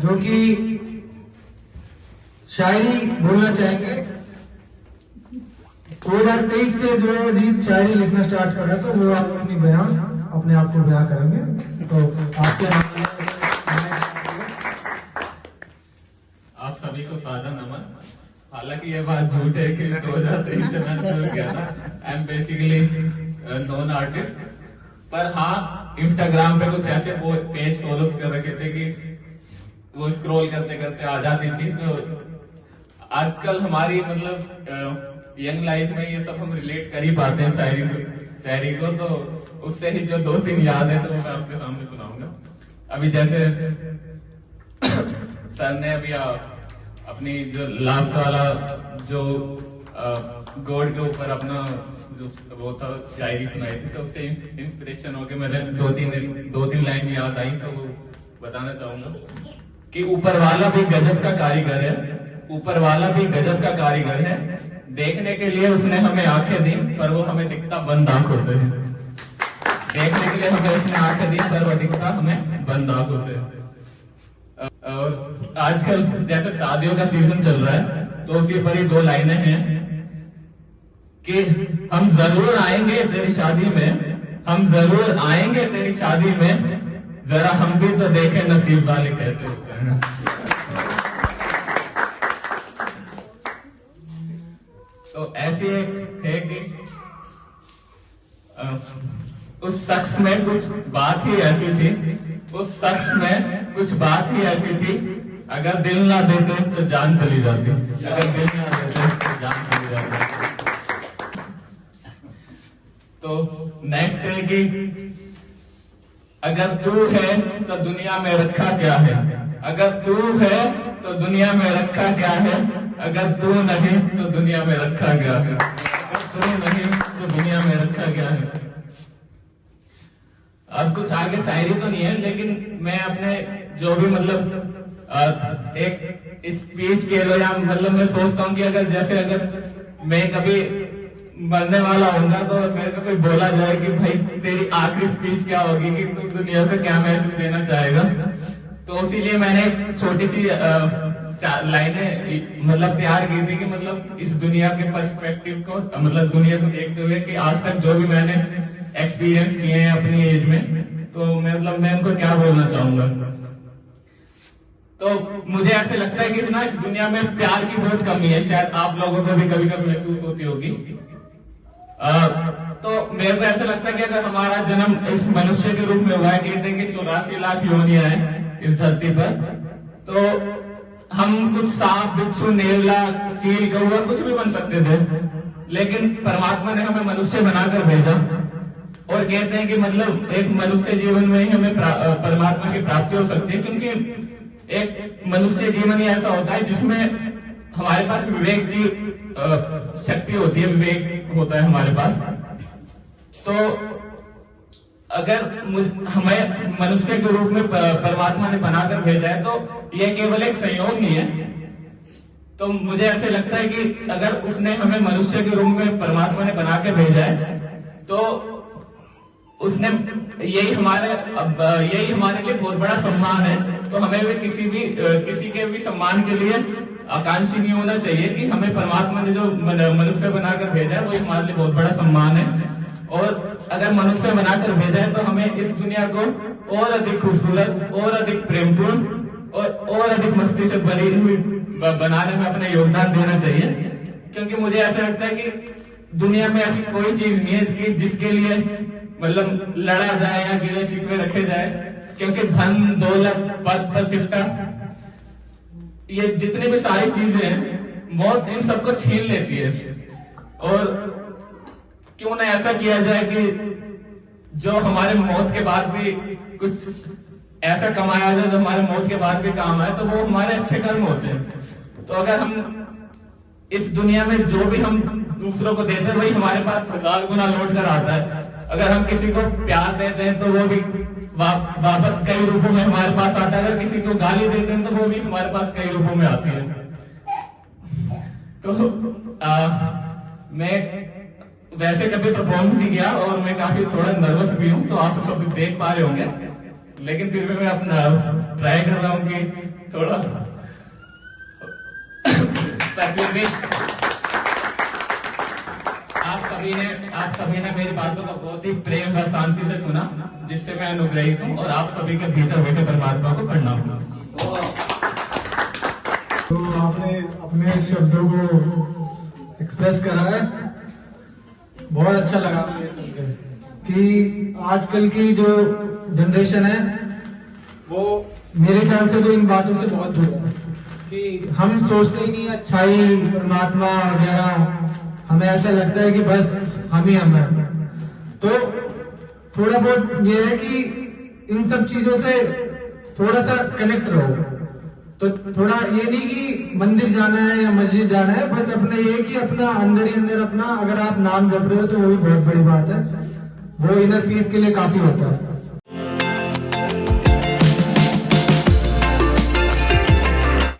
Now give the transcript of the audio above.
जो कि शायरी बोलना चाहेंगे। 2023 से जो है अजीत शायरी लिखना स्टार्ट कर रहा है, तो वो आप अपनी बयान अपने आप को बयान करेंगे। तो आपके आप सभी को सादर नमन। हालांकि ये बात झूठ है कि 2023 से मैंने शुरू किया था। I am basically non artist, पर हाँ इंस्टाग्राम पे कुछ ऐसे पेज फॉलो कर रखे थे कि वो स्क्रॉल करते करते आ जाती थी। तो आजकल हमारी मतलब यंग लाइफ में ये सब हम रिलेट कर ही पाते हैं शायरी को। तो उससे ही जो 2-3 याद है तो मैं आपके सामने सुनाऊंगा। अभी जैसे सर ने अभी अपनी जो लास्ट वाला जो गॉड के ऊपर अपना जो वो था शायरी सुनाई थी, तो उससे इंस्पिरेशन होकर मैंने 2-3 लाइन याद आई, तो वो बताना चाहूंगा कि ऊपर वाला भी गजब का कारीगर है, ऊपर वाला भी गजब का कारीगर है। देखने के लिए उसने हमें आंखें दी, पर वो हमें दिखता बंद आंखों से। देखने के लिए हमें उसने आंखें दी, पर वो दिखता हमें बंद आंखों से। और आजकल जैसे शादियों का सीजन चल रहा है, तो उसी पर ही 2 लाइनें हैं कि हम जरूर आएंगे तेरी शादी में, हम जरूर आएंगे तेरी शादी में, जरा हम भी तो देखें नसीब वाले कैसे होते हैं। तो ऐसी एक है कि उस शख्स में कुछ बात ही ऐसी थी, उस शख्स में कुछ बात ही ऐसी थी, अगर दिल ना देते तो जान चली जाती, अगर दिल ना देते तो जान चली जाती। तो नेक्स्ट है कि अगर तू है तो दुनिया में रखा क्या है, अगर तू है तो दुनिया में रखा क्या है, अगर तू नहीं तो दुनिया में रखा क्या है, अगर तू नहीं तो दुनिया में रखा क्या है। अब कुछ आगे शायरी तो नहीं है, लेकिन मैं अपने जो भी मतलब एक स्पीच के लो, या मतलब मैं सोचता हूँ कि अगर मैं कभी मरने वाला होगा तो मेरे को कोई बोला जाए कि भाई तेरी आखिरी स्पीच क्या होगी, कि तू दुनिया को क्या मैसेज देना चाहेगा, तो इसीलिए मैंने एक छोटी सी लाइनें मतलब तैयार की थी कि मतलब इस दुनिया के पर्सपेक्टिव को, मतलब दुनिया को देखते हुए कि आज तक जो भी मैंने एक्सपीरियंस किए हैं अपनी एज में, तो मतलब मैं उनको क्या बोलना चाहूंगा। तो मुझे ऐसे लगता है कि ना इस दुनिया में प्यार की बहुत कमी है, शायद आप लोगों को भी कभी कभी महसूस होती होगी। तो मेरे को ऐसा लगता है कि अगर हमारा जन्म इस मनुष्य के रूप में हुआ है, कहते हैं कि 84 लाख योनियां हैं इस धरती पर, तो हम कुछ सांप, बिच्छू, नेवला, चील, कौवा कुछ भी बन सकते थे, लेकिन परमात्मा ने हमें मनुष्य बनाकर भेजा। और कहते हैं कि मतलब एक मनुष्य जीवन में ही हमें परमात्मा की प्राप्ति हो सकती है, क्योंकि एक मनुष्य जीवन ही ऐसा होता है जिसमें हमारे पास विवेक की शक्ति होती है, विवेक होता है हमारे पास। तो अगर हमें मनुष्य के रूप में परमात्मा ने बनाकर भेजा है, तो यह केवल एक संयोग नहीं है। तो मुझे ऐसे लगता है कि अगर उसने हमें मनुष्य के रूप में परमात्मा ने बना के भेजा है, तो उसने यही हमारे लिए बहुत बड़ा सम्मान है। तो हमें भी किसी के भी सम्मान के लिए आकांक्षी नहीं होना चाहिए कि हमें परमात्मा ने जो मनुष्य बनाकर भेजा है, वो हमारे लिए बहुत बड़ा सम्मान है। और अगर मनुष्य बनाकर भेजा है, तो हमें इस दुनिया को और अधिक खूबसूरत, और अधिक प्रेमपूर्ण और अधिक मस्ती से भरी हुई बनाने में अपना योगदान देना चाहिए। क्योंकि मुझे ऐसा लगता है कि दुनिया में ऐसी कोई चीज नहीं है कि जिसके लिए मतलब लड़ा जाए या गिले शिकवे रखे जाए, क्योंकि धन, दौलत, पद, प्रतिष्ठा, ये जितनी भी सारी चीजें हैं, मौत इन सबको छीन लेती है। और क्यों ना ऐसा किया जाए कि जो हमारे मौत के बाद भी कुछ ऐसा कमाया जाए जो हमारे मौत के बाद भी काम आए, तो वो हमारे अच्छे कर्म होते हैं। तो अगर हम इस दुनिया में जो भी हम दूसरों को देते हैं, वही हमारे पास 1000 गुना लौट कर आता है। अगर हम किसी को प्यार देते हैं, तो वो भी वापस कई रूपों में हमारे पास आता है। अगर किसी को गाली देते हैं, तो वो भी हमारे पास कई रूपों में आती है। तो मैं वैसे कभी परफॉर्म नहीं किया, और मैं काफी थोड़ा नर्वस भी हूँ, तो आप सब देख पा रहे होंगे। लेकिन फिर भी मैं अपना ट्राई कर रहा हूँ कि थोड़ा ताकि भी आप सभी ने मेरी बातों को बहुत ही प्रेम व शांति से सुना, जिससे मैं अनुग्रहित हूँ और आप सभी के भीतर बैठे परमात्मा को प्रणाम करता हूँ। तो आपने अपने शब्दों को एक्सप्रेस करा है, बहुत अच्छा लगा मुझे सुनकर कि आजकल की जो जनरेशन है वो मेरे ख्याल से तो इन बातों से बहुत दूर है कि हम सोचते ही नहीं अच्छाई परमात्मा वगैरह, हमें ऐसा लगता है कि बस हम ही हम हैं। तो थोड़ा बहुत ये है कि इन सब चीजों से थोड़ा सा कनेक्ट रहो। तो थोड़ा ये नहीं कि मंदिर जाना है या मस्जिद जाना है, बस अपने ये कि अपना अंदर ही अंदर अपना अगर आप नाम जप रहे हो तो वो भी बहुत बड़ी बात है, वो इनर पीस के लिए काफी होता है।